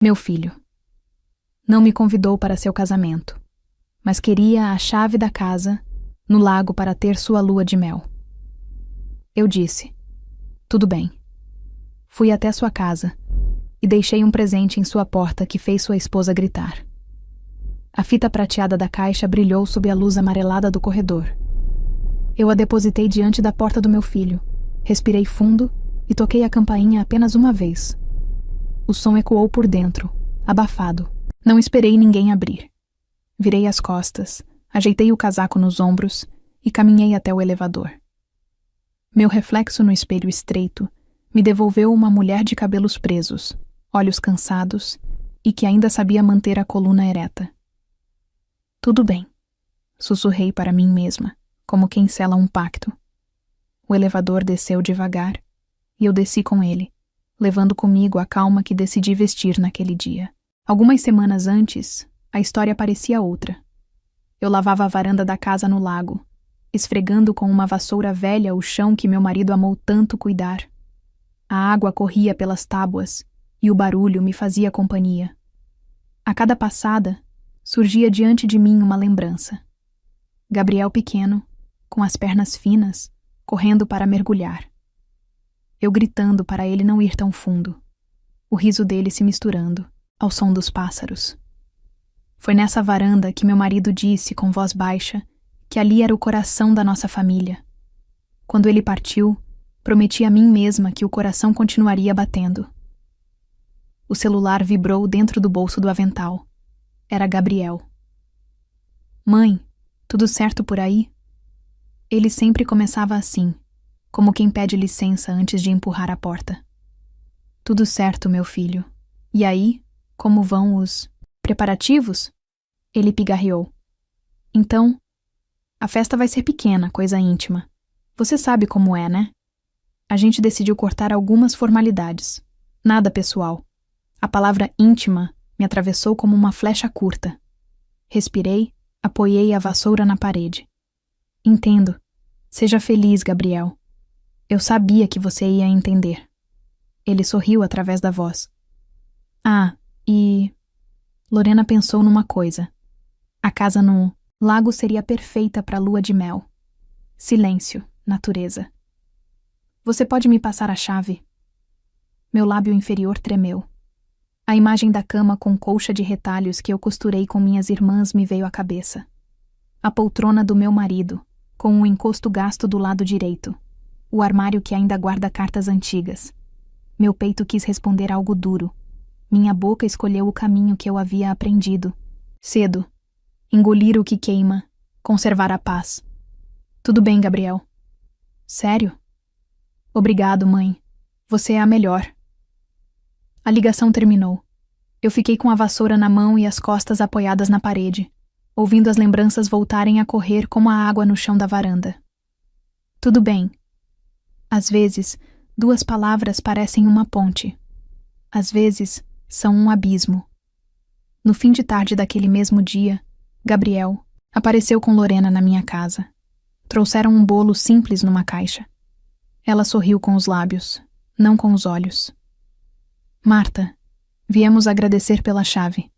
Meu filho. Não me convidou para seu casamento, mas queria a chave da casa no lago para ter sua lua de mel. Eu disse: tudo bem. Fui até sua casa e deixei um presente em sua porta que fez sua esposa gritar. A fita prateada da caixa brilhou sob a luz amarelada do corredor. Eu a depositei diante da porta do meu filho, respirei fundo e toquei a campainha apenas uma vez. O som ecoou por dentro, abafado. Não esperei ninguém abrir. Virei as costas, ajeitei o casaco nos ombros e caminhei até o elevador. Meu reflexo no espelho estreito me devolveu uma mulher de cabelos presos, olhos cansados e que ainda sabia manter a coluna ereta. Tudo bem, sussurrei para mim mesma, como quem sela um pacto. O elevador desceu devagar e eu desci com ele, levando comigo a calma que decidi vestir naquele dia. Algumas semanas antes, a história parecia outra. Eu lavava a varanda da casa no lago, esfregando com uma vassoura velha o chão que meu marido amou tanto cuidar. A água corria pelas tábuas e o barulho me fazia companhia. A cada passada, surgia diante de mim uma lembrança. Gabriel pequeno, com as pernas finas, correndo para mergulhar. Eu gritando para ele não ir tão fundo. O riso dele se misturando ao som dos pássaros. Foi nessa varanda que meu marido disse com voz baixa que ali era o coração da nossa família. Quando ele partiu, prometi a mim mesma que o coração continuaria batendo. O celular vibrou dentro do bolso do avental. Era Gabriel. Mãe, tudo certo por aí? Ele sempre começava assim, como quem pede licença antes de empurrar a porta. Tudo certo, meu filho. E aí, como vão os preparativos? Ele pigarreou. Então, a festa vai ser pequena, coisa íntima. Você sabe como é, né? A gente decidiu cortar algumas formalidades. Nada pessoal. A palavra íntima me atravessou como uma flecha curta. Respirei, apoiei a vassoura na parede. Entendo. Seja feliz, Gabriel. Eu sabia que você ia entender. Ele sorriu através da voz. Ah, e... Lorena pensou numa coisa. A casa no lago seria perfeita para a lua de mel. Silêncio, natureza. Você pode me passar a chave? Meu lábio inferior tremeu. A imagem da cama com colcha de retalhos que eu costurei com minhas irmãs me veio à cabeça. A poltrona do meu marido, com o encosto gasto do lado direito. O armário que ainda guarda cartas antigas. Meu peito quis responder algo duro. Minha boca escolheu o caminho que eu havia aprendido. Cedo. Engolir o que queima. Conservar a paz. Tudo bem, Gabriel. Sério? Obrigado, mãe. Você é a melhor. A ligação terminou. Eu fiquei com a vassoura na mão e as costas apoiadas na parede, ouvindo as lembranças voltarem a correr como a água no chão da varanda. Tudo bem. Às vezes, duas palavras parecem uma ponte. Às vezes, são um abismo. No fim de tarde daquele mesmo dia, Gabriel apareceu com Lorena na minha casa. Trouxeram um bolo simples numa caixa. Ela sorriu com os lábios, não com os olhos. Marta, viemos agradecer pela chave,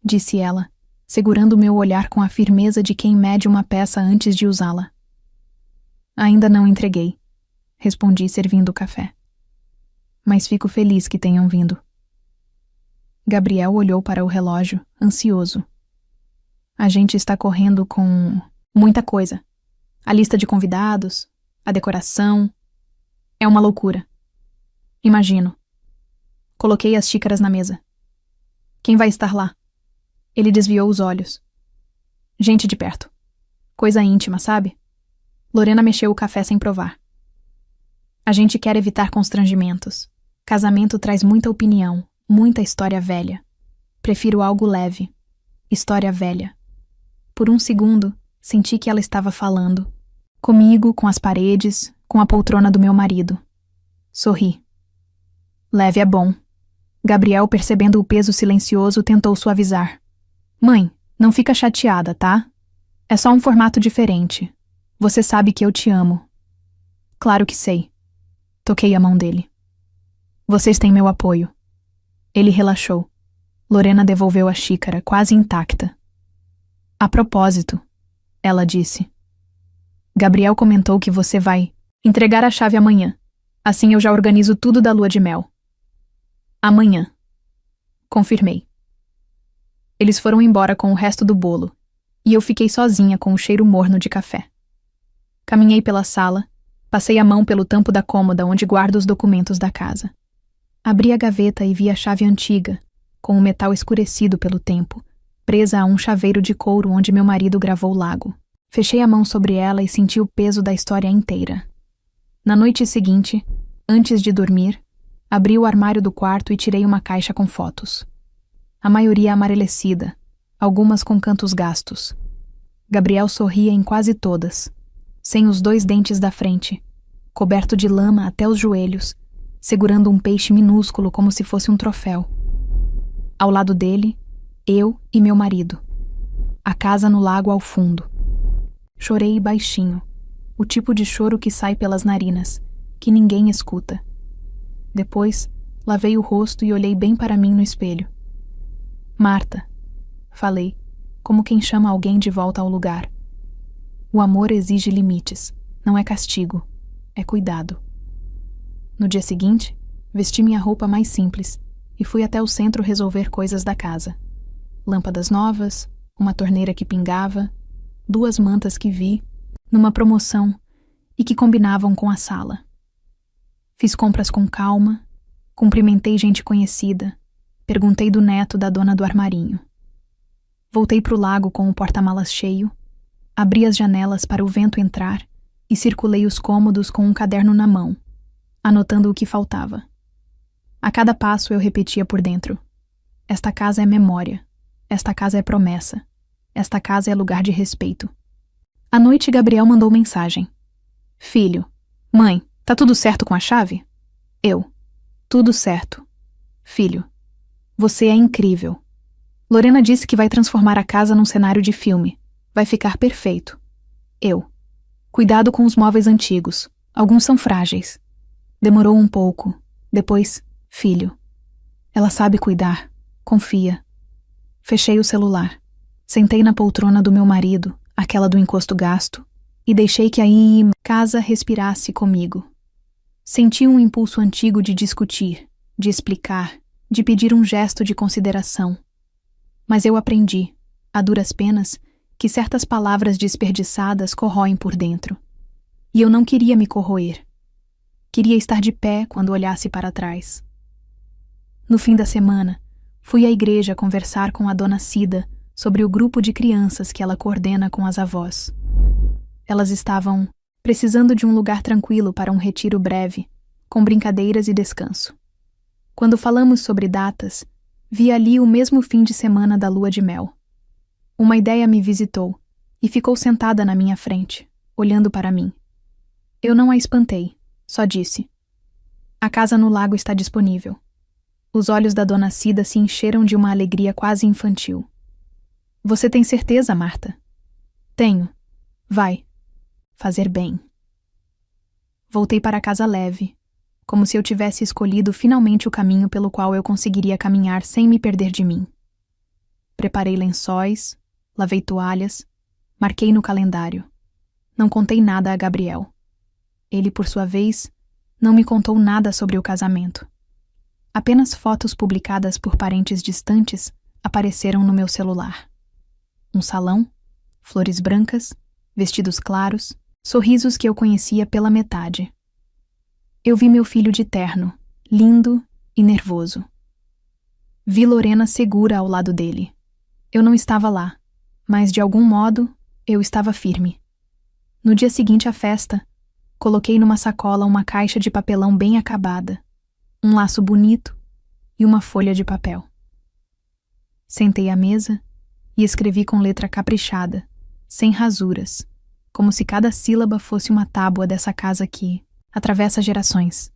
disse ela, segurando meu olhar com a firmeza de quem mede uma peça antes de usá-la. Ainda não entreguei, respondi servindo o café. Mas fico feliz que tenham vindo. Gabriel olhou para o relógio, ansioso. A gente está correndo com muita coisa. A lista de convidados, a decoração. É uma loucura. Imagino. Coloquei as xícaras na mesa. Quem vai estar lá? Ele desviou os olhos. Gente de perto. Coisa íntima, sabe? Lorena mexeu o café sem provar. A gente quer evitar constrangimentos. Casamento traz muita opinião, muita história velha. Prefiro algo leve. História velha. Por um segundo, senti que ela estava falando. Comigo, com as paredes, com a poltrona do meu marido. Sorri. Leve é bom. Gabriel, percebendo o peso silencioso, tentou suavizar. Mãe, não fica chateada, tá? É só um formato diferente. Você sabe que eu te amo. Claro que sei. Toquei a mão dele. Vocês têm meu apoio. Ele relaxou. Lorena devolveu a xícara, quase intacta. A propósito, ela disse. Gabriel comentou que você vai entregar a chave amanhã. Assim eu já organizo tudo da lua de mel. Amanhã. Confirmei. Eles foram embora com o resto do bolo, e eu fiquei sozinha com o cheiro morno de café. Caminhei pela sala, passei a mão pelo tampo da cômoda onde guardo os documentos da casa. Abri a gaveta e vi a chave antiga, com o metal escurecido pelo tempo, presa a um chaveiro de couro onde meu marido gravou o lago. Fechei a mão sobre ela e senti o peso da história inteira. Na noite seguinte, antes de dormir, abri o armário do quarto e tirei uma caixa com fotos. A maioria amarelecida, algumas com cantos gastos. Gabriel sorria em quase todas, sem os 2 dentes da frente, coberto de lama até os joelhos, segurando um peixe minúsculo como se fosse um troféu. Ao lado dele, eu e meu marido. A casa no lago ao fundo. Chorei baixinho, o tipo de choro que sai pelas narinas, que ninguém escuta. Depois, lavei o rosto e olhei bem para mim no espelho. Marta, falei, como quem chama alguém de volta ao lugar. O amor exige limites, não é castigo, é cuidado. No dia seguinte, vesti minha roupa mais simples e fui até o centro resolver coisas da casa. Lâmpadas novas, uma torneira que pingava, 2 mantas que vi, numa promoção, e que combinavam com a sala. Fiz compras com calma, cumprimentei gente conhecida, perguntei do neto da dona do armarinho. Voltei para o lago com o porta-malas cheio, abri as janelas para o vento entrar e circulei os cômodos com um caderno na mão, anotando o que faltava. A cada passo eu repetia por dentro: esta casa é memória, esta casa é promessa, esta casa é lugar de respeito. À noite, Gabriel mandou mensagem. Filho, mãe, tá tudo certo com a chave? Eu, tudo certo. Filho, você é incrível. Lorena disse que vai transformar a casa num cenário de filme. Vai ficar perfeito. Eu, cuidado com os móveis antigos. Alguns são frágeis. Demorou um pouco. Depois, filho. Ela sabe cuidar. Confia. Fechei o celular. Sentei na poltrona do meu marido, aquela do encosto gasto, e deixei que a casa respirasse comigo. Senti um impulso antigo de discutir, de explicar, de pedir um gesto de consideração. Mas eu aprendi, a duras penas, que certas palavras desperdiçadas corroem por dentro. E eu não queria me corroer. Queria estar de pé quando olhasse para trás. No fim da semana, fui à igreja conversar com a dona Cida sobre o grupo de crianças que ela coordena com as avós. Elas estavam precisando de um lugar tranquilo para um retiro breve, com brincadeiras e descanso. Quando falamos sobre datas, vi ali o mesmo fim de semana da lua de mel. Uma ideia me visitou e ficou sentada na minha frente, olhando para mim. Eu não a espantei, só disse: a casa no lago está disponível. Os olhos da dona Cida se encheram de uma alegria quase infantil. Você tem certeza, Marta? Tenho. Vai. Fazer bem. Voltei para casa leve, como se eu tivesse escolhido finalmente o caminho pelo qual eu conseguiria caminhar sem me perder de mim. Preparei lençóis, lavei toalhas, marquei no calendário. Não contei nada a Gabriel. Ele, por sua vez, não me contou nada sobre o casamento. Apenas fotos publicadas por parentes distantes apareceram no meu celular. Um salão, flores brancas, vestidos claros, sorrisos que eu conhecia pela metade. Eu vi meu filho de terno, lindo e nervoso. Vi Lorena segura ao lado dele. Eu não estava lá, mas de algum modo eu estava firme. No dia seguinte à festa, coloquei numa sacola uma caixa de papelão bem acabada, um laço bonito e uma folha de papel. Sentei à mesa e escrevi com letra caprichada, sem rasuras, como se cada sílaba fosse uma tábua dessa casa que atravessa gerações.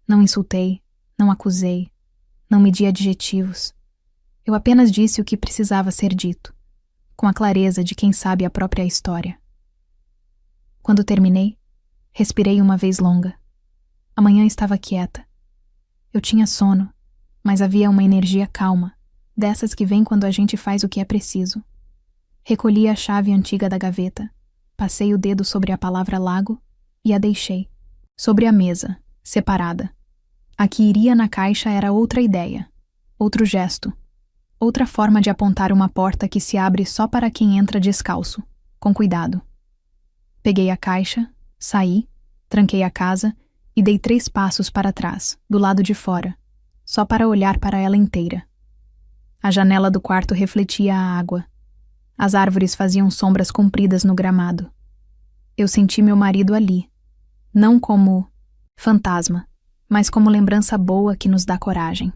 Não insultei, não acusei, não medi adjetivos. Eu apenas disse o que precisava ser dito, com a clareza de quem sabe a própria história. Quando terminei, respirei uma vez longa. A manhã estava quieta. Eu tinha sono, mas havia uma energia calma, dessas que vêm quando a gente faz o que é preciso. Recolhi a chave antiga da gaveta, passei o dedo sobre a palavra lago e a deixei, sobre a mesa, separada. A que iria na caixa era outra ideia, outro gesto, outra forma de apontar uma porta que se abre só para quem entra descalço, com cuidado. Peguei a caixa, saí, tranquei a casa e dei 3 passos para trás, do lado de fora, só para olhar para ela inteira. A janela do quarto refletia a água. As árvores faziam sombras compridas no gramado. Eu senti meu marido ali, não como fantasma, mas como lembrança boa que nos dá coragem.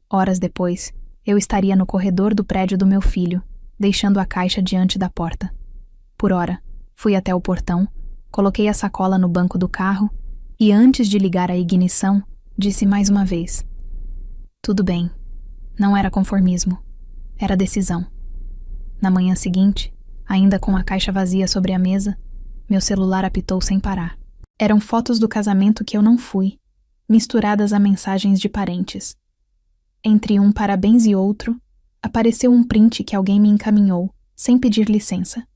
Horas depois, eu estaria no corredor do prédio do meu filho, deixando a caixa diante da porta. Por hora, fui até o portão, coloquei a sacola no banco do carro e, antes de ligar a ignição, disse mais uma vez: tudo bem. Não era conformismo, era decisão. Na manhã seguinte, ainda com a caixa vazia sobre a mesa, meu celular apitou sem parar. Eram fotos do casamento que eu não fui, misturadas a mensagens de parentes. Entre um parabéns e outro, apareceu um print que alguém me encaminhou, sem pedir licença.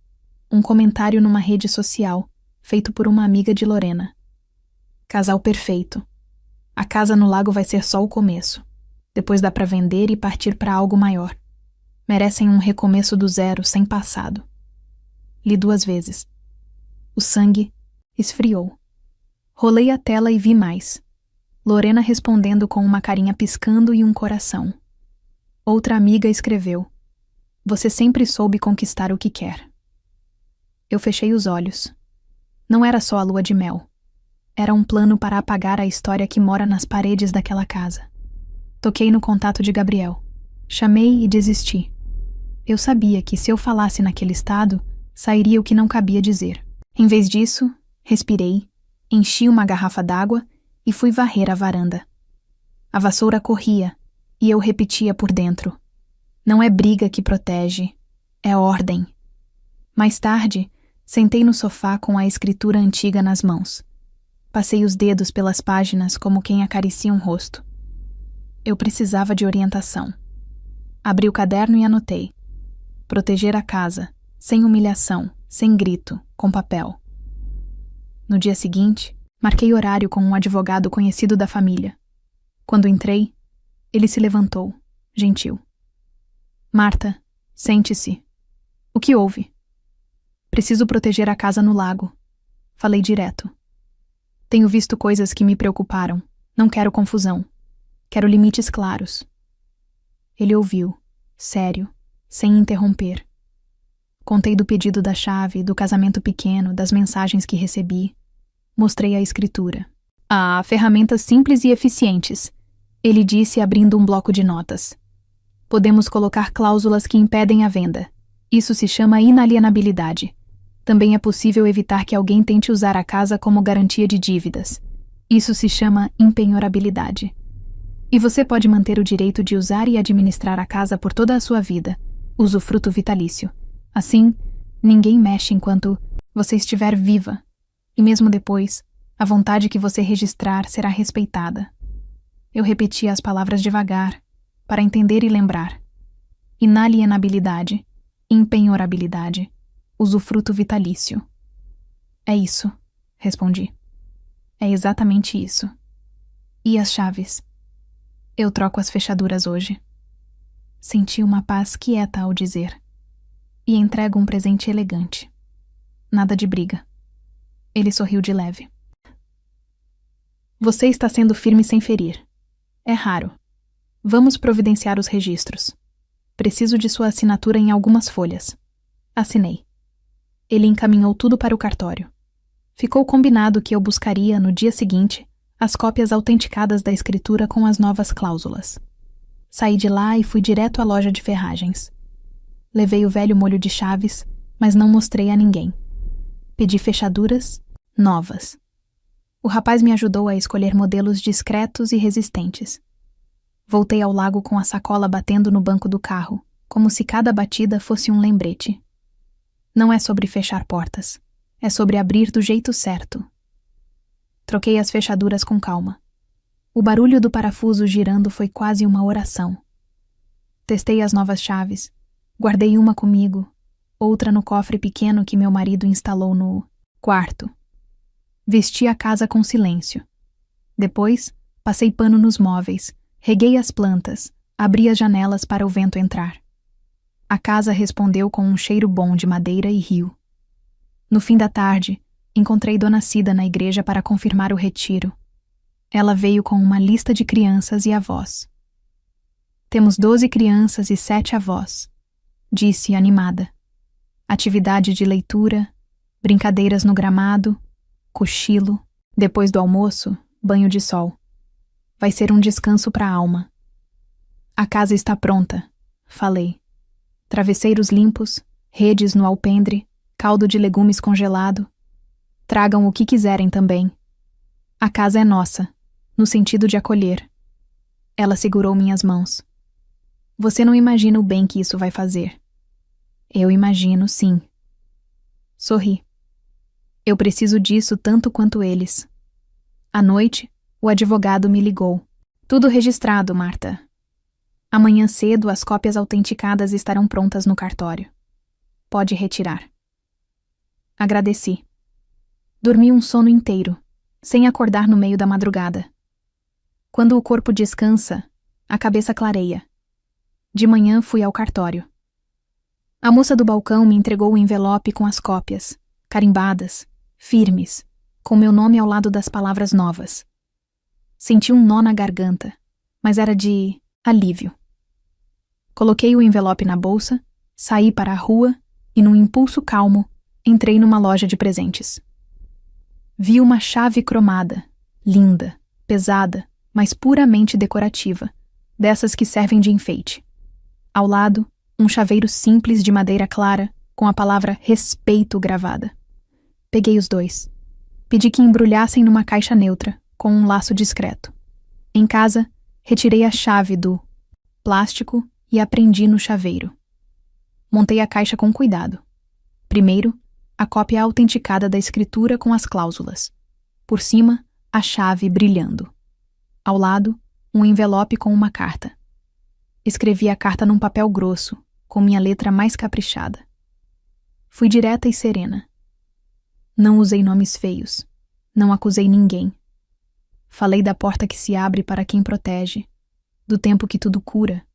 Um comentário numa rede social, feito por uma amiga de Lorena. Casal perfeito. A casa no lago vai ser só o começo. Depois dá para vender e partir para algo maior. Merecem um recomeço do zero, sem passado. Li 2 vezes. O sangue esfriou. Rolei a tela e vi mais. Lorena respondendo com uma carinha piscando e um coração. Outra amiga escreveu: você sempre soube conquistar o que quer. Eu fechei os olhos. Não era só a lua de mel. Era um plano para apagar a história que mora nas paredes daquela casa. Toquei no contato de Gabriel. Chamei e desisti. Eu sabia que se eu falasse naquele estado, sairia o que não cabia dizer. Em vez disso, respirei, enchi uma garrafa d'água e fui varrer a varanda. A vassoura corria e eu repetia por dentro: não é briga que protege, é ordem. Mais tarde, sentei no sofá com a escritura antiga nas mãos. Passei os dedos pelas páginas como quem acaricia um rosto. Eu precisava de orientação. Abri o caderno e anotei: proteger a casa, sem humilhação, sem grito, com papel. No dia seguinte, marquei horário com um advogado conhecido da família. Quando entrei, ele se levantou, gentil. Marta, sente-se. O que houve? Preciso proteger a casa no lago. Falei direto. Tenho visto coisas que me preocuparam. Não quero confusão. Quero limites claros. Ele ouviu, sério, sem interromper. Contei do pedido da chave, do casamento pequeno, das mensagens que recebi. Mostrei a escritura. Há ferramentas simples e eficientes, ele disse abrindo um bloco de notas. Podemos colocar cláusulas que impedem a venda. Isso se chama inalienabilidade. Também é possível evitar que alguém tente usar a casa como garantia de dívidas. Isso se chama impenhorabilidade. E você pode manter o direito de usar e administrar a casa por toda a sua vida, usufruto vitalício. Assim, ninguém mexe enquanto você estiver viva. E mesmo depois, a vontade que você registrar será respeitada. Eu repetia as palavras devagar, para entender e lembrar. Inalienabilidade, impenhorabilidade, usufruto vitalício. É isso, respondi. É exatamente isso. E as chaves? Eu troco as fechaduras hoje. Senti uma paz quieta ao dizer. E entrego um presente elegante. Nada de briga. Ele sorriu de leve. Você está sendo firme sem ferir. É raro. Vamos providenciar os registros. Preciso de sua assinatura em algumas folhas. Assinei. Ele encaminhou tudo para o cartório. Ficou combinado que eu buscaria, no dia seguinte, as cópias autenticadas da escritura com as novas cláusulas. Saí de lá e fui direto à loja de ferragens. Levei o velho molho de chaves, mas não mostrei a ninguém. Pedi fechaduras novas. O rapaz me ajudou a escolher modelos discretos e resistentes. Voltei ao lago com a sacola batendo no banco do carro, como se cada batida fosse um lembrete. Não é sobre fechar portas, é sobre abrir do jeito certo. Troquei as fechaduras com calma. O barulho do parafuso girando foi quase uma oração. Testei as novas chaves. Guardei uma comigo, outra no cofre pequeno que meu marido instalou no quarto. Vesti a casa com silêncio. Depois, passei pano nos móveis, reguei as plantas, abri as janelas para o vento entrar. A casa respondeu com um cheiro bom de madeira e rio. No fim da tarde, encontrei Dona Cida na igreja para confirmar o retiro. Ela veio com uma lista de crianças e avós. Temos 12 crianças e 7 avós, disse animada. Atividade de leitura, brincadeiras no gramado, cochilo, depois do almoço, banho de sol. Vai ser um descanso para a alma. A casa está pronta, falei. Travesseiros limpos, redes no alpendre, caldo de legumes congelado. Tragam o que quiserem também. A casa é nossa, no sentido de acolher. Ela segurou minhas mãos. Você não imagina o bem que isso vai fazer. Eu imagino, sim. Sorri. Eu preciso disso tanto quanto eles. À noite, o advogado me ligou. Tudo registrado, Marta. Amanhã cedo, as cópias autenticadas estarão prontas no cartório. Pode retirar. Agradeci. Dormi um sono inteiro, sem acordar no meio da madrugada. Quando o corpo descansa, a cabeça clareia. De manhã fui ao cartório. A moça do balcão me entregou o envelope com as cópias, carimbadas, firmes, com meu nome ao lado das palavras novas. Senti um nó na garganta, mas era de alívio. Coloquei o envelope na bolsa, saí para a rua e, num impulso calmo, entrei numa loja de presentes. Vi uma chave cromada, linda, pesada, mas puramente decorativa, dessas que servem de enfeite. Ao lado, um chaveiro simples de madeira clara, com a palavra respeito gravada. Peguei os dois. Pedi que embrulhassem numa caixa neutra, com um laço discreto. Em casa, retirei a chave do plástico e a prendi no chaveiro. Montei a caixa com cuidado. Primeiro, a cópia autenticada da escritura com as cláusulas. Por cima, a chave brilhando. Ao lado, um envelope com uma carta. Escrevi a carta num papel grosso, com minha letra mais caprichada. Fui direta e serena. Não usei nomes feios. Não acusei ninguém. Falei da porta que se abre para quem protege, do tempo que tudo cura,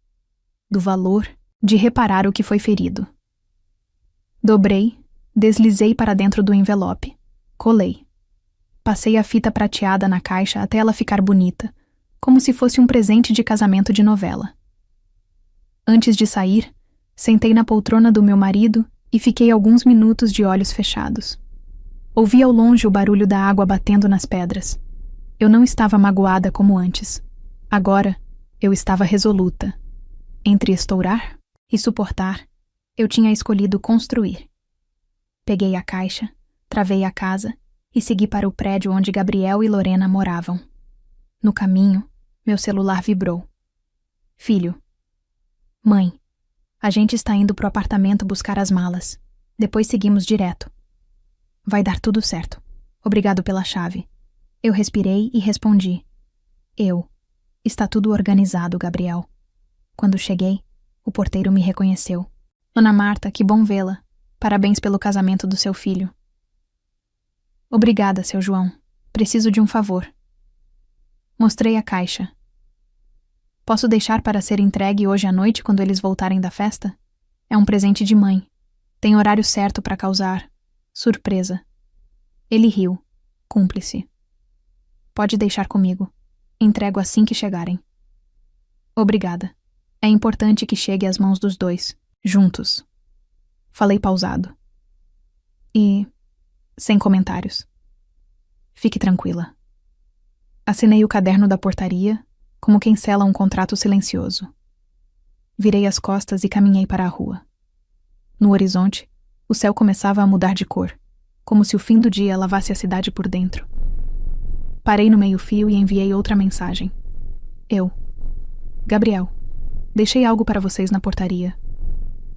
do valor de reparar o que foi ferido. Dobrei, deslizei para dentro do envelope, colei. Passei a fita prateada na caixa até ela ficar bonita, como se fosse um presente de casamento de novela. Antes de sair, sentei na poltrona do meu marido e fiquei alguns minutos de olhos fechados. Ouvi ao longe o barulho da água batendo nas pedras. Eu não estava magoada como antes. Agora, eu estava resoluta. Entre estourar e suportar, eu tinha escolhido construir. Peguei a caixa, travei a casa e segui para o prédio onde Gabriel e Lorena moravam. No caminho, meu celular vibrou. Filho. Mãe, a gente está indo pro apartamento buscar as malas. Depois seguimos direto. Vai dar tudo certo. Obrigado pela chave. Eu respirei e respondi. Está tudo organizado, Gabriel. Quando cheguei, o porteiro me reconheceu. Dona Marta, que bom vê-la. Parabéns pelo casamento do seu filho. Obrigada, seu João. Preciso de um favor. Mostrei a caixa. Posso deixar para ser entregue hoje à noite quando eles voltarem da festa? É um presente de mãe. Tem horário certo para causar surpresa. Ele riu, cúmplice. Pode deixar comigo. Entrego assim que chegarem. Obrigada. É importante que chegue às mãos dos dois, juntos. Falei pausado. E sem comentários. Fique tranquila. Assinei o caderno da portaria, como quem sela um contrato silencioso. Virei as costas e caminhei para a rua. No horizonte, o céu começava a mudar de cor, como se o fim do dia lavasse a cidade por dentro. Parei no meio-fio e enviei outra mensagem. Gabriel, deixei algo para vocês na portaria.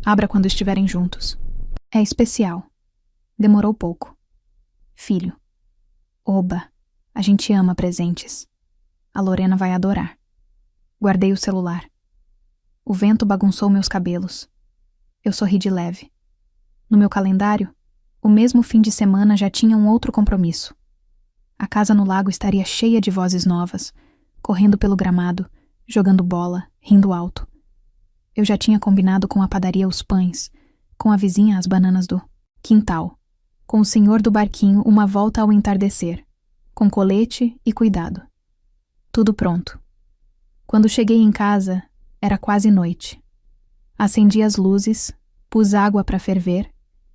Abra quando estiverem juntos. É especial. Demorou pouco. Filho. Oba, a gente ama presentes. A Lorena vai adorar. Guardei o celular. O vento bagunçou meus cabelos. Eu sorri de leve. No meu calendário, o mesmo fim de semana já tinha um outro compromisso. A casa no lago estaria cheia de vozes novas, correndo pelo gramado, jogando bola, rindo alto. Eu já tinha combinado com a padaria os pães, com a vizinha as bananas do quintal, com o senhor do barquinho uma volta ao entardecer, com colete e cuidado. Tudo pronto. Quando cheguei em casa, era quase noite. Acendi as luzes, pus água para ferver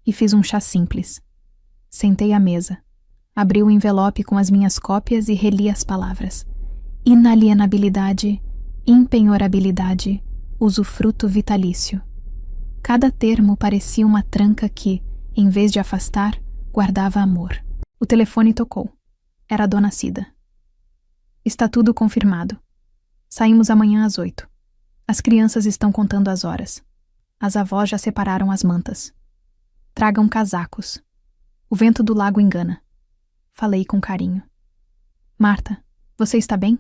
e fiz um chá simples. Sentei à mesa, abri o envelope com as minhas cópias e reli as palavras: inalienabilidade, impenhorabilidade, usufruto vitalício. Cada termo parecia uma tranca que, em vez de afastar, guardava amor. O telefone tocou. Era a dona Cida. Está tudo confirmado. Saímos amanhã às 8. As crianças estão contando as horas. As avós já separaram as mantas. Tragam casacos. O vento do lago engana. Falei com carinho. Marta, você está bem?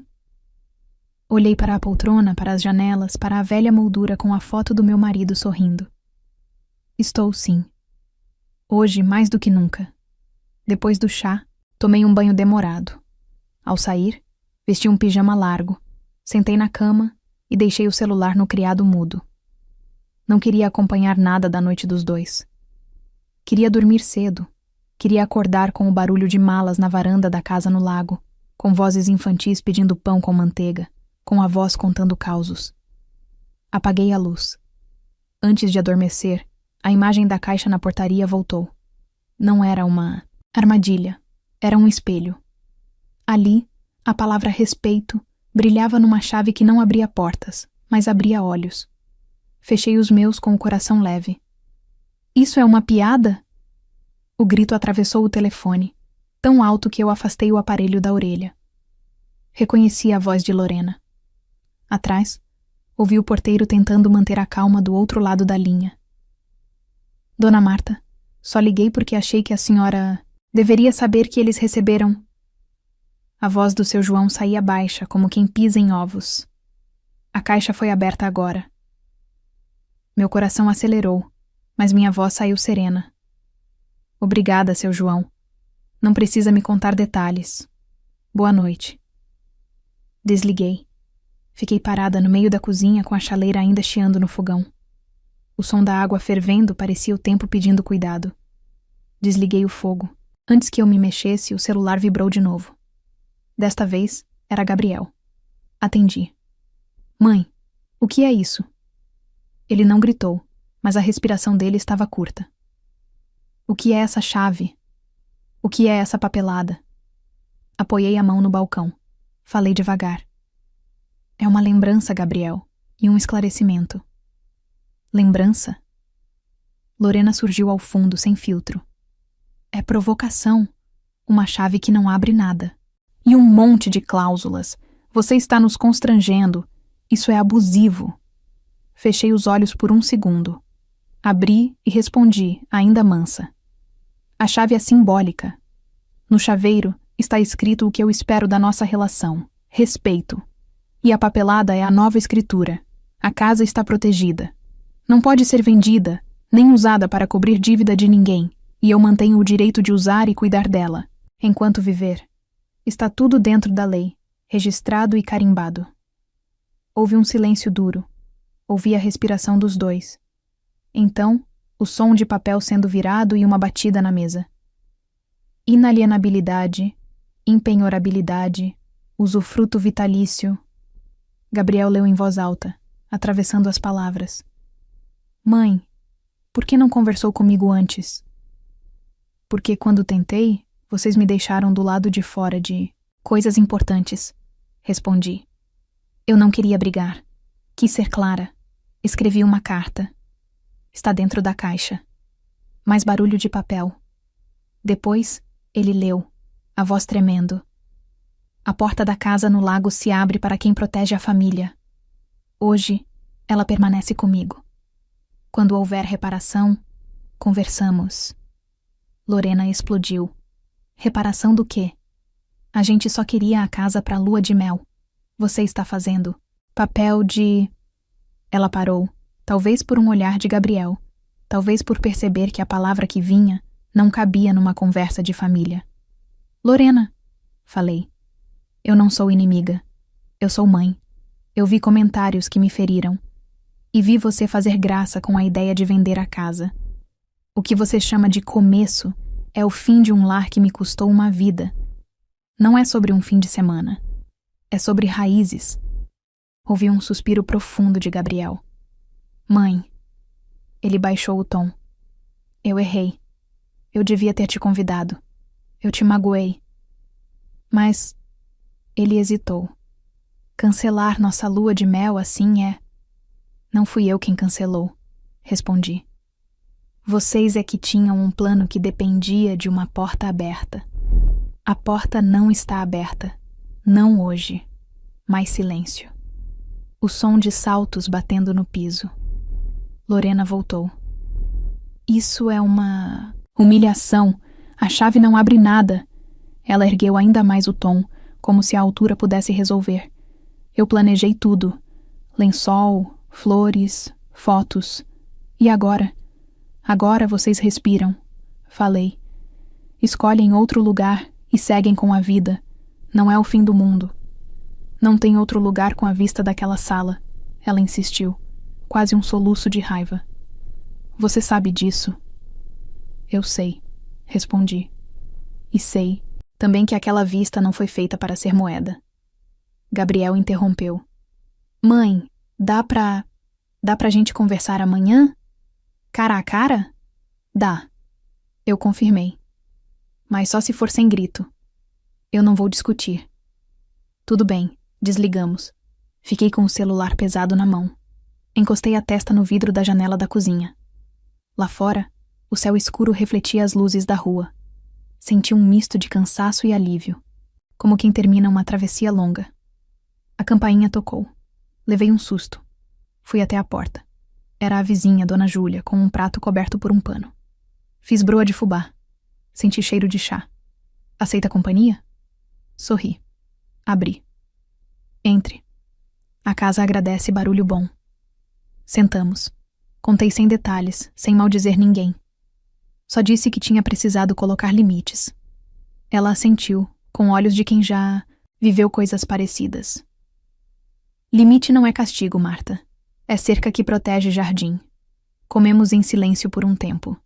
Olhei para a poltrona, para as janelas, para a velha moldura com a foto do meu marido sorrindo. Estou sim. Hoje, mais do que nunca. Depois do chá, tomei um banho demorado. Ao sair, vesti um pijama largo, sentei na cama e deixei o celular no criado mudo. Não queria acompanhar nada da noite dos dois. Queria dormir cedo. Queria acordar com o barulho de malas na varanda da casa no lago, com vozes infantis pedindo pão com manteiga, com avós contando causos. Apaguei a luz. Antes de adormecer, a imagem da caixa na portaria voltou. Não era uma armadilha, era um espelho. Ali, a palavra respeito brilhava numa chave que não abria portas, mas abria olhos. Fechei os meus com o coração leve. Isso é uma piada? O grito atravessou o telefone, tão alto que eu afastei o aparelho da orelha. Reconheci a voz de Lorena. Atrás, ouvi o porteiro tentando manter a calma do outro lado da linha. Dona Marta, só liguei porque achei que a senhora deveria saber que eles receberam. A voz do seu João saía baixa, como quem pisa em ovos. A caixa foi aberta agora. Meu coração acelerou, mas minha voz saiu serena. Obrigada, seu João. Não precisa me contar detalhes. Boa noite. Desliguei. Fiquei parada no meio da cozinha com a chaleira ainda chiando no fogão. O som da água fervendo parecia o tempo pedindo cuidado. Desliguei o fogo. Antes que eu me mexesse, o celular vibrou de novo. Desta vez, era Gabriel. Atendi. Mãe, o que é isso? Ele não gritou, mas a respiração dele estava curta. O que é essa chave? O que é essa papelada? Apoiei a mão no balcão. Falei devagar. É uma lembrança, Gabriel, e um esclarecimento. Lembrança? Lorena surgiu ao fundo, sem filtro. É provocação. Uma chave que não abre nada. E um monte de cláusulas. Você está nos constrangendo. Isso é abusivo. Fechei os olhos por um segundo. Abri e respondi, ainda mansa. A chave é simbólica. No chaveiro está escrito o que eu espero da nossa relação: respeito. E a papelada é a nova escritura. A casa está protegida. Não pode ser vendida, nem usada para cobrir dívida de ninguém, e eu mantenho o direito de usar e cuidar dela, enquanto viver. Está tudo dentro da lei, registrado e carimbado. Houve um silêncio duro. Ouvi a respiração dos dois. Então, o som de papel sendo virado e uma batida na mesa. Inalienabilidade, impenhorabilidade, usufruto vitalício. Gabriel leu em voz alta, atravessando as palavras. Mãe, por que não conversou comigo antes? Porque quando tentei, vocês me deixaram do lado de fora de coisas importantes, respondi. Eu não queria brigar. Quis ser clara. Escrevi uma carta. Está dentro da caixa. Mais barulho de papel. Depois, ele leu, a voz tremendo. A porta da casa no lago se abre para quem protege a família. Hoje, ela permanece comigo. Quando houver reparação, conversamos. Lorena explodiu. Reparação do quê? A gente só queria a casa para a lua de mel. Você está fazendo papel de... Ela parou, talvez por um olhar de Gabriel, talvez por perceber que a palavra que vinha não cabia numa conversa de família. Lorena, falei. Eu não sou inimiga. Eu sou mãe. Eu vi comentários que me feriram. E vi você fazer graça com a ideia de vender a casa. O que você chama de começo é o fim de um lar que me custou uma vida. Não é sobre um fim de semana. É sobre raízes. Ouvi um suspiro profundo de Gabriel. Mãe. Ele baixou o tom. Eu errei. Eu devia ter te convidado. Eu te magoei. Mas... Ele hesitou. Cancelar nossa lua de mel assim é... Não fui eu quem cancelou, respondi. Vocês é que tinham um plano que dependia de uma porta aberta. A porta não está aberta. Não hoje. Mais silêncio. O som de saltos batendo no piso. Lorena voltou. Isso é uma... humilhação. A chave não abre nada. Ela ergueu ainda mais o tom, como se a altura pudesse resolver. Eu planejei tudo. Lençol, flores, fotos. E agora? Agora vocês respiram. Falei. Escolhem outro lugar e seguem com a vida. Não é o fim do mundo. Não tem outro lugar com a vista daquela sala. Ela insistiu, quase um soluço de raiva. Você sabe disso? Eu sei, respondi. E sei também que aquela vista não foi feita para ser moeda. Gabriel interrompeu. Mãe, dá pra gente conversar amanhã? Cara a cara? Dá. Eu confirmei. Mas só se for sem grito. Eu não vou discutir. Tudo bem, desligamos. Fiquei com o celular pesado na mão. Encostei a testa no vidro da janela da cozinha. Lá fora, o céu escuro refletia as luzes da rua. Senti um misto de cansaço e alívio, como quem termina uma travessia longa. A campainha tocou. Levei um susto. Fui até a porta. Era a vizinha, Dona Júlia, com um prato coberto por um pano. Fiz broa de fubá. Senti cheiro de chá. Aceita a companhia? Sorri. Abri. Entre. A casa agradece barulho bom. Sentamos. Contei sem detalhes, sem maldizer ninguém. Só disse que tinha precisado colocar limites. Ela assentiu, com olhos de quem já viveu coisas parecidas. Limite não é castigo, Marta. É cerca que protege jardim. Comemos em silêncio por um tempo.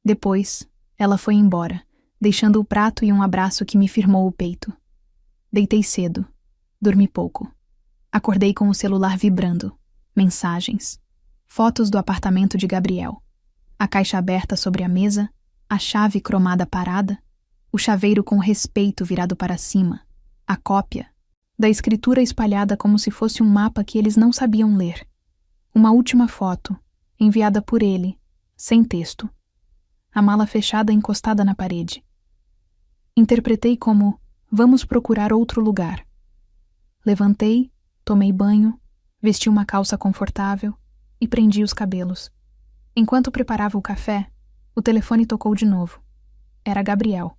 Depois, ela foi embora, deixando o prato e um abraço que me firmou o peito. Deitei cedo. Dormi pouco. Acordei com o celular vibrando. Mensagens. Fotos do apartamento de Gabriel. A caixa aberta sobre a mesa, a chave cromada parada, o chaveiro com respeito virado para cima, a cópia, da escritura espalhada como se fosse um mapa que eles não sabiam ler. Uma última foto, enviada por ele, sem texto. A mala fechada encostada na parede. Interpretei como, vamos procurar outro lugar. Levantei, tomei banho, vesti uma calça confortável e prendi os cabelos. Enquanto preparava o café, o telefone tocou de novo. Era Gabriel.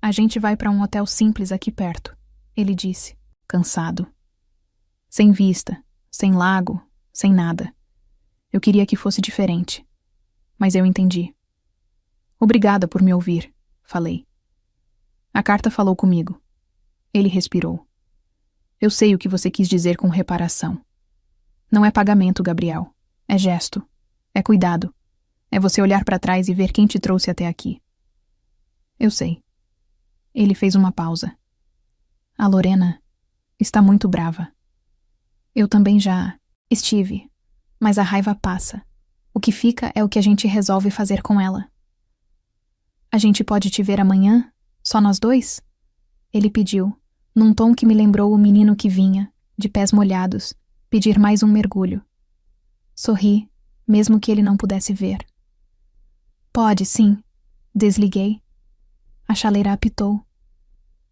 A gente vai para um hotel simples aqui perto, ele disse, cansado. Sem vista, sem lago, sem nada. Eu queria que fosse diferente. Mas eu entendi. Obrigada por me ouvir, falei. A carta falou comigo. Ele respirou. Eu sei o que você quis dizer com reparação. Não é pagamento, Gabriel. É gesto. É cuidado. É você olhar para trás e ver quem te trouxe até aqui. Eu sei. Ele fez uma pausa. A Lorena está muito brava. Eu também já estive, mas a raiva passa. O que fica é o que a gente resolve fazer com ela. A gente pode te ver amanhã? Só nós dois? Ele pediu, num tom que me lembrou o menino que vinha, de pés molhados, pedir mais um mergulho. Sorri, mesmo que ele não pudesse ver. Pode, sim. Desliguei. A chaleira apitou.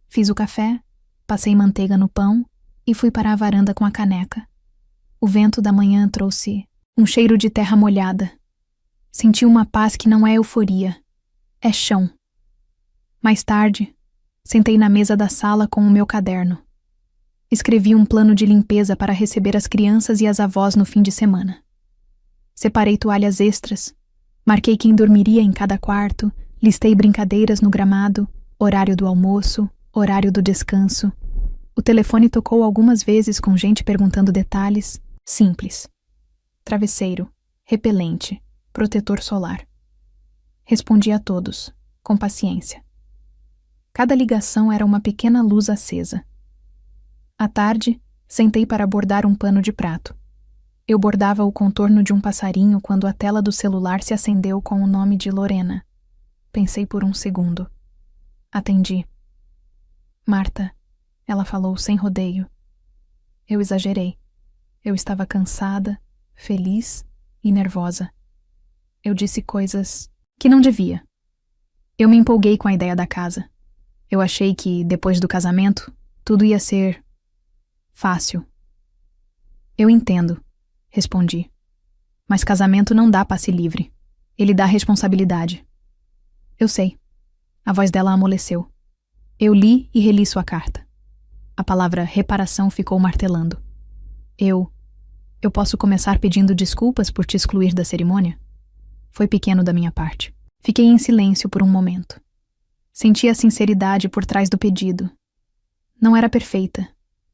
Fiz o café, passei manteiga no pão e fui para a varanda com a caneca. O vento da manhã trouxe um cheiro de terra molhada. Senti uma paz que não é euforia, é chão. Mais tarde, sentei na mesa da sala com o meu caderno. Escrevi um plano de limpeza para receber as crianças e as avós no fim de semana. Separei toalhas extras, marquei quem dormiria em cada quarto, listei brincadeiras no gramado, horário do almoço, horário do descanso. O telefone tocou algumas vezes com gente perguntando detalhes, simples. Travesseiro, repelente, protetor solar. Respondi a todos, com paciência. Cada ligação era uma pequena luz acesa. À tarde, sentei para bordar um pano de prato. Eu bordava o contorno de um passarinho quando a tela do celular se acendeu com o nome de Lorena. Pensei por um segundo. Atendi. Marta, ela falou sem rodeio. Eu exagerei. Eu estava cansada, feliz e nervosa. Eu disse coisas que não devia. Eu me empolguei com a ideia da casa. Eu achei que, depois do casamento, tudo ia ser fácil. Eu entendo, respondi. Mas casamento não dá passe livre. Ele dá responsabilidade. Eu sei. A voz dela amoleceu. Eu li e reli sua carta. A palavra reparação ficou martelando. Eu posso começar pedindo desculpas por te excluir da cerimônia? Foi pequeno da minha parte. Fiquei em silêncio por um momento. Senti a sinceridade por trás do pedido. Não era perfeita,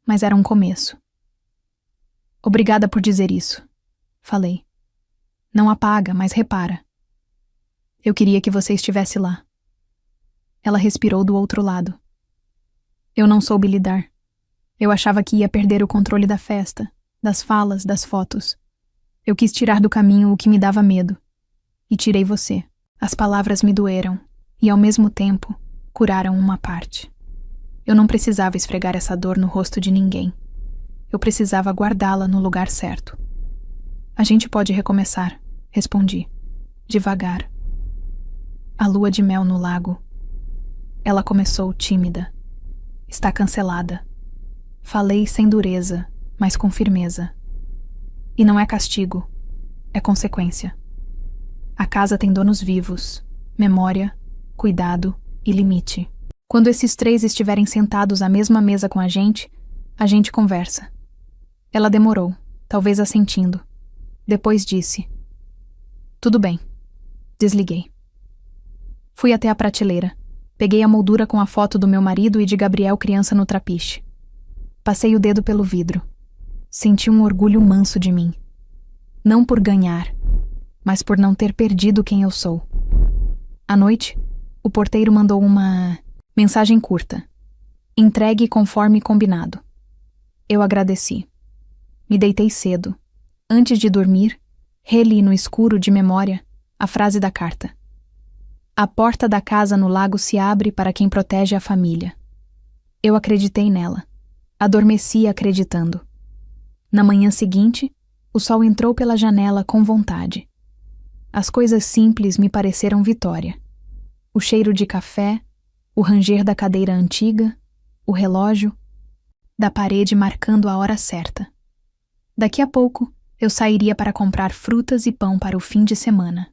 mas era um começo. Obrigada por dizer isso, falei. Não apaga, mas repara. Eu queria que você estivesse lá. Ela respirou do outro lado. Eu não soube lidar. Eu achava que ia perder o controle da festa, das falas, das fotos. Eu quis tirar do caminho o que me dava medo. E tirei você. As palavras me doeram e, ao mesmo tempo, curaram uma parte. Eu não precisava esfregar essa dor no rosto de ninguém. Eu precisava guardá-la no lugar certo. A gente pode recomeçar, respondi, devagar. A lua de mel no lago. Ela começou tímida. Está cancelada. Falei sem dureza, mas com firmeza. E não é castigo, é consequência. A casa tem donos vivos, memória, cuidado e limite. Quando esses 3 estiverem sentados à mesma mesa com a gente conversa. Ela demorou, talvez assentindo. Depois disse: Tudo bem. Desliguei. Fui até a prateleira. Peguei a moldura com a foto do meu marido e de Gabriel criança no trapiche. Passei o dedo pelo vidro. Senti um orgulho manso de mim. Não por ganhar, mas por não ter perdido quem eu sou. À noite, o porteiro mandou uma mensagem curta. Entregue conforme combinado. Eu agradeci. Me deitei cedo. Antes de dormir, reli no escuro de memória a frase da carta. A porta da casa no lago se abre para quem protege a família. Eu acreditei nela. Adormeci acreditando. Na manhã seguinte, o sol entrou pela janela com vontade. As coisas simples me pareceram vitória. O cheiro de café, o ranger da cadeira antiga, o relógio, da parede marcando a hora certa. Daqui a pouco, eu sairia para comprar frutas e pão para o fim de semana.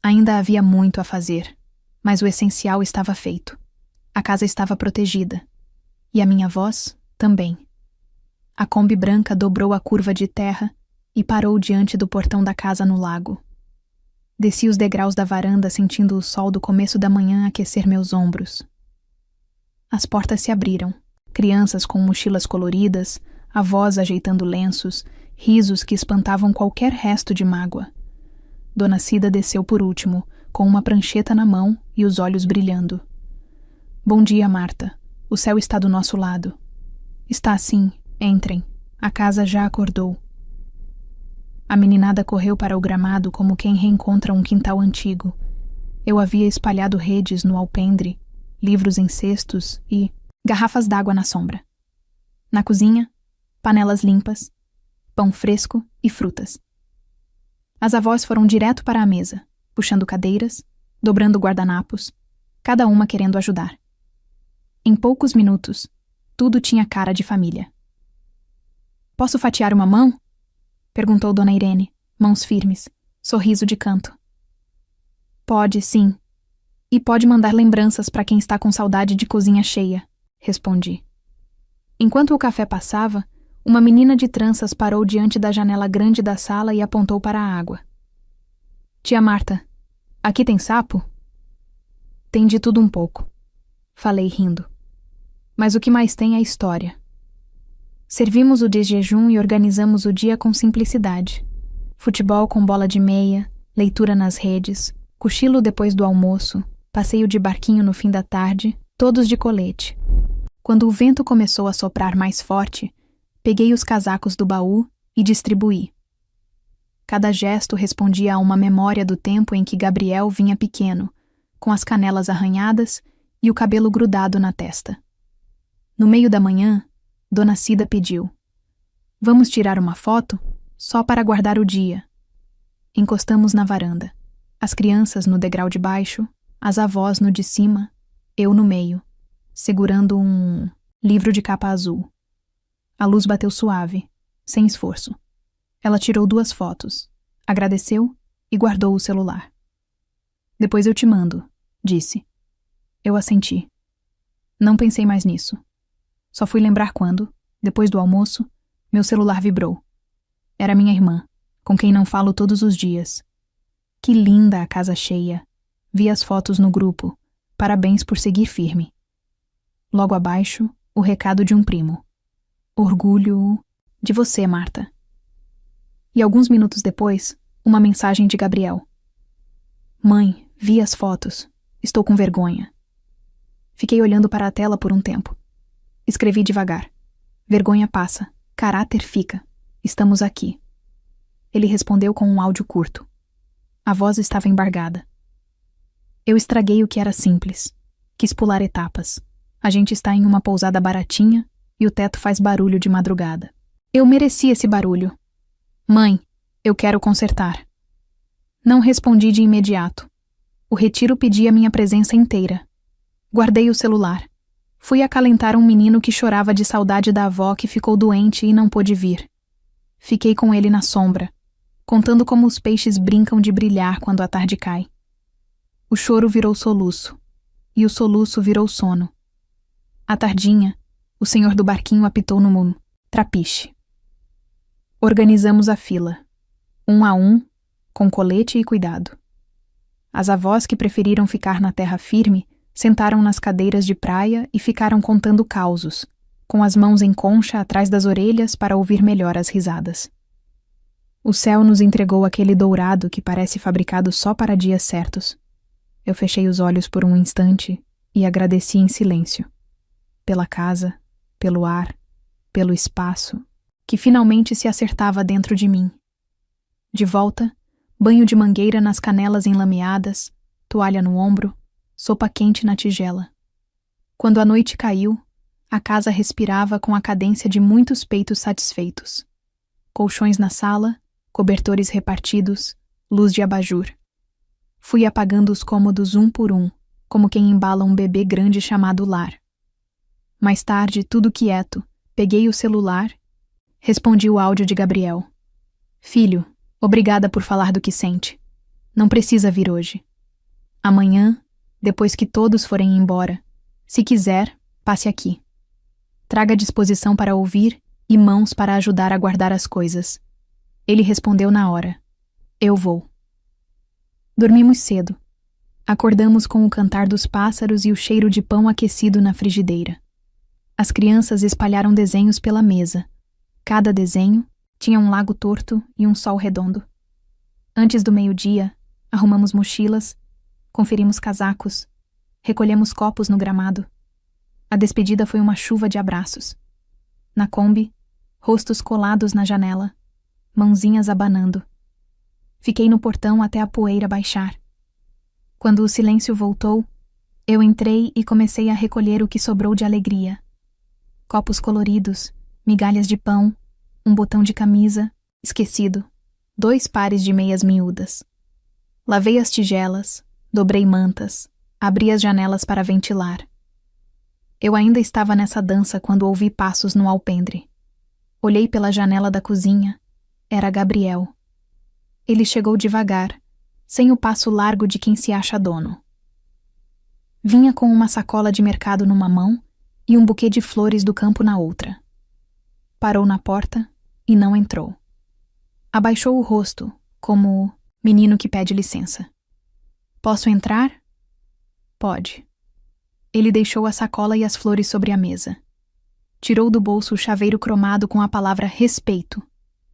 Ainda havia muito a fazer, mas o essencial estava feito. A casa estava protegida. E a minha voz também. A Kombi branca dobrou a curva de terra e parou diante do portão da casa no lago. Desci os degraus da varanda sentindo o sol do começo da manhã aquecer meus ombros. As portas se abriram. Crianças com mochilas coloridas, avós ajeitando lenços, risos que espantavam qualquer resto de mágoa. Dona Cida desceu por último, com uma prancheta na mão e os olhos brilhando. Bom dia, Marta. O céu está do nosso lado. Está sim. Entrem. A casa já acordou. A meninada correu para o gramado como quem reencontra um quintal antigo. Eu havia espalhado redes no alpendre, livros em cestos e garrafas d'água na sombra. Na cozinha, panelas limpas, pão fresco e frutas. As avós foram direto para a mesa, puxando cadeiras, dobrando guardanapos, cada uma querendo ajudar. Em poucos minutos, tudo tinha cara de família. Posso fatiar uma mão? Perguntou Dona Irene, mãos firmes, sorriso de canto. Pode, sim. E pode mandar lembranças para quem está com saudade de cozinha cheia, respondi. Enquanto o café passava, uma menina de tranças parou diante da janela grande da sala e apontou para a água. Tia Marta, aqui tem sapo? Tem de tudo um pouco, falei rindo. Mas o que mais tem é história. Servimos o de jejum e organizamos o dia com simplicidade. Futebol com bola de meia, leitura nas redes, cochilo depois do almoço, passeio de barquinho no fim da tarde, todos de colete. Quando o vento começou a soprar mais forte, peguei os casacos do baú e distribuí. Cada gesto respondia a uma memória do tempo em que Gabriel vinha pequeno, com as canelas arranhadas e o cabelo grudado na testa. No meio da manhã, Dona Cida pediu: Vamos tirar uma foto? Só para guardar o dia. Encostamos na varanda. As crianças no degrau de baixo, as avós no de cima, eu no meio, segurando um livro de capa azul. A luz bateu suave, sem esforço. Ela tirou 2 fotos, agradeceu e guardou o celular. Depois eu te mando, disse. Eu assenti. Não pensei mais nisso. Só fui lembrar quando, depois do almoço, meu celular vibrou. Era minha irmã, com quem não falo todos os dias. Que linda a casa cheia. Vi as fotos no grupo. Parabéns por seguir firme. Logo abaixo, o recado de um primo. Orgulho de você, Marta. E alguns minutos depois, uma mensagem de Gabriel. Mãe, vi as fotos. Estou com vergonha. Fiquei olhando para a tela por um tempo. Escrevi devagar. Vergonha passa, caráter fica. Estamos aqui. Ele respondeu com um áudio curto. A voz estava embargada. Eu estraguei o que era simples. Quis pular etapas. A gente está em uma pousada baratinha e o teto faz barulho de madrugada. Eu mereci esse barulho. Mãe, eu quero consertar. Não respondi de imediato. O retiro pedia minha presença inteira. Guardei o celular. Fui acalentar um menino que chorava de saudade da avó que ficou doente e não pôde vir. Fiquei com ele na sombra, contando como os peixes brincam de brilhar quando a tarde cai. O choro virou soluço, e o soluço virou sono. À tardinha, o senhor do barquinho apitou no trapiche. Organizamos a fila, 1 a 1, com colete e cuidado. As avós que preferiram ficar na terra firme sentaram nas cadeiras de praia e ficaram contando causos, com as mãos em concha atrás das orelhas para ouvir melhor as risadas. O céu nos entregou aquele dourado que parece fabricado só para dias certos. Eu fechei os olhos por um instante e agradeci em silêncio. Pela casa, pelo ar, pelo espaço, que finalmente se acertava dentro de mim. De volta, banho de mangueira nas canelas enlameadas, toalha no ombro, sopa quente na tigela. Quando a noite caiu, a casa respirava com a cadência de muitos peitos satisfeitos. Colchões na sala, cobertores repartidos, luz de abajur. Fui apagando os cômodos um por um, como quem embala um bebê grande chamado lar. Mais tarde, tudo quieto, peguei o celular, respondi o áudio de Gabriel. Filho, obrigada por falar do que sente. Não precisa vir hoje. Amanhã, depois que todos forem embora, se quiser, passe aqui. Traga disposição para ouvir e mãos para ajudar a guardar as coisas. Ele respondeu na hora. Eu vou. Dormimos cedo. Acordamos com o cantar dos pássaros e o cheiro de pão aquecido na frigideira. As crianças espalharam desenhos pela mesa. Cada desenho tinha um lago torto e um sol redondo. Antes do meio-dia, arrumamos mochilas, conferimos casacos, recolhemos copos no gramado. A despedida foi uma chuva de abraços. Na Kombi, rostos colados na janela, mãozinhas abanando. Fiquei no portão até a poeira baixar. Quando o silêncio voltou, eu entrei e comecei a recolher o que sobrou de alegria. Copos coloridos, migalhas de pão, um botão de camisa, esquecido, 2 pares de meias miúdas. Lavei as tigelas, dobrei mantas, abri as janelas para ventilar. Eu ainda estava nessa dança quando ouvi passos no alpendre. Olhei pela janela da cozinha. Era Gabriel. Ele chegou devagar, sem o passo largo de quem se acha dono. Vinha com uma sacola de mercado numa mão e um buquê de flores do campo na outra. Parou na porta e não entrou. Abaixou o rosto, como menino que pede licença. Posso entrar? Pode. Ele deixou a sacola e as flores sobre a mesa. Tirou do bolso o chaveiro cromado com a palavra respeito.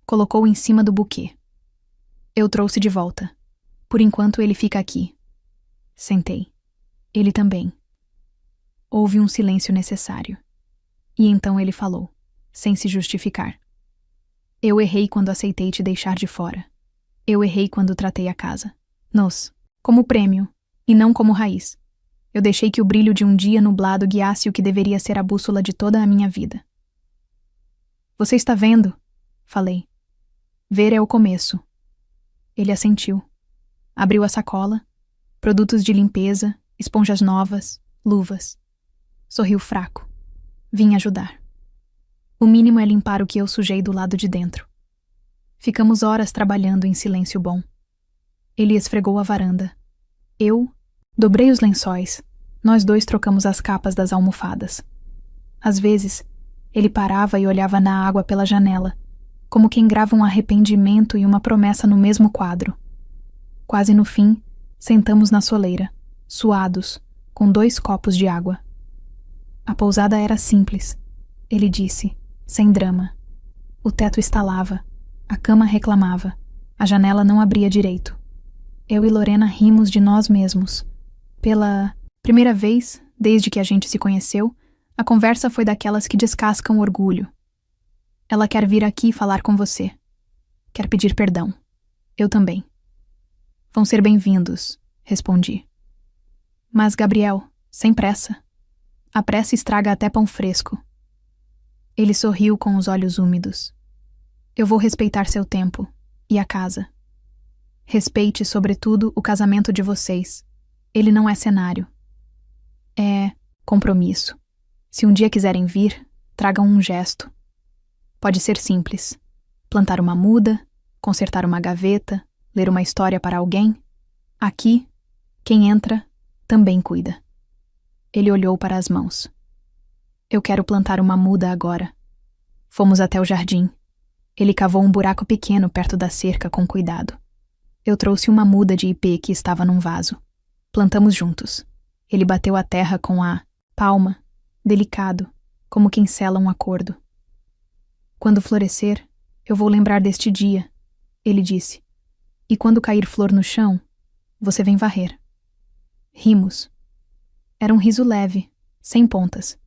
Colocou em cima do buquê. Eu trouxe de volta. Por enquanto ele fica aqui. Sentei. Ele também. Houve um silêncio necessário. E então ele falou, sem se justificar. Eu errei quando aceitei te deixar de fora. Eu errei quando tratei a casa. Como prêmio, e não como raiz. Eu deixei que o brilho de um dia nublado guiasse o que deveria ser a bússola de toda a minha vida. Você está vendo? Falei. Ver é o começo. Ele assentiu. Abriu a sacola. Produtos de limpeza, esponjas novas, luvas. Sorriu fraco. Vim ajudar. O mínimo é limpar o que eu sujei do lado de dentro. Ficamos horas trabalhando em silêncio bom. Ele esfregou a varanda. Eu dobrei os lençóis. Nós dois trocamos as capas das almofadas. Às vezes, ele parava e olhava na água pela janela, como quem grava um arrependimento e uma promessa no mesmo quadro. Quase no fim, sentamos na soleira, suados, com 2 copos de água. A pousada era simples, ele disse, sem drama. O teto estalava, a cama reclamava, a janela não abria direito. Eu e Lorena rimos de nós mesmos. Pela primeira vez, desde que a gente se conheceu, a conversa foi daquelas que descascam orgulho. Ela quer vir aqui falar com você. Quer pedir perdão. Eu também. Vão ser bem-vindos, respondi. Mas, Gabriel, sem pressa. A pressa estraga até pão fresco. Ele sorriu com os olhos úmidos. Eu vou respeitar seu tempo e a casa. Respeite, sobretudo, o casamento de vocês. Ele não é cenário. É compromisso. Se um dia quiserem vir, tragam um gesto. Pode ser simples. Plantar uma muda, consertar uma gaveta, ler uma história para alguém. Aqui, quem entra, também cuida. Ele olhou para as mãos. Eu quero plantar uma muda agora. Fomos até o jardim. Ele cavou um buraco pequeno perto da cerca com cuidado. Eu trouxe uma muda de ipê que estava num vaso. Plantamos juntos. Ele bateu a terra com a palma, delicado, como quem sela um acordo. Quando florescer, eu vou lembrar deste dia, ele disse. E quando cair flor no chão, você vem varrer. Rimos. Era um riso leve, sem pontas.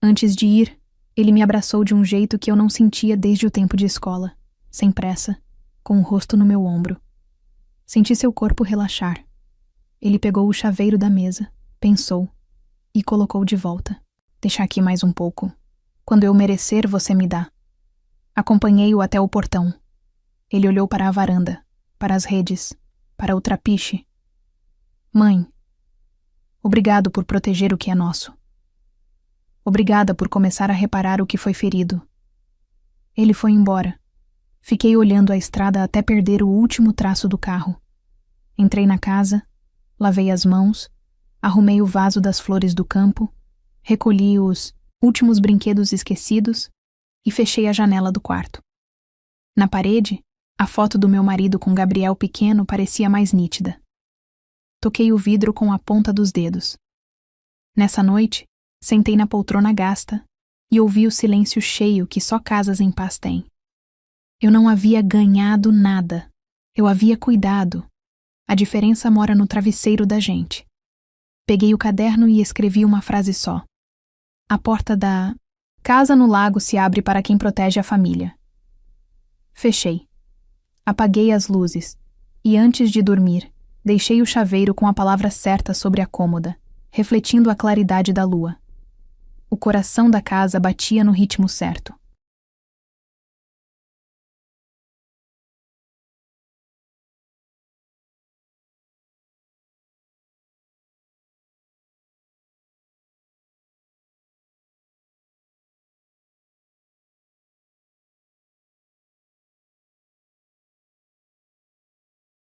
Antes de ir, ele me abraçou de um jeito que eu não sentia desde o tempo de escola, sem pressa, com o rosto no meu ombro. Senti seu corpo relaxar. Ele pegou o chaveiro da mesa, pensou, e colocou de volta. Deixa aqui mais um pouco. Quando eu merecer, você me dá. Acompanhei-o até o portão. Ele olhou para a varanda, para as redes, para o trapiche. Mãe, obrigado por proteger o que é nosso. Obrigada por começar a reparar o que foi ferido. Ele foi embora. Fiquei olhando a estrada até perder o último traço do carro. Entrei na casa, lavei as mãos, arrumei o vaso das flores do campo, recolhi os últimos brinquedos esquecidos e fechei a janela do quarto. Na parede, a foto do meu marido com Gabriel pequeno parecia mais nítida. Toquei o vidro com a ponta dos dedos. Nessa noite, sentei na poltrona gasta e ouvi o silêncio cheio que só casas em paz têm. Eu não havia ganhado nada. Eu havia cuidado. A diferença mora no travesseiro da gente. Peguei o caderno e escrevi uma frase só. A porta da casa no lago se abre para quem protege a família. Fechei. Apaguei as luzes e, antes de dormir, deixei o chaveiro com a palavra certa sobre a cômoda, refletindo a claridade da lua. O coração da casa batia no ritmo certo.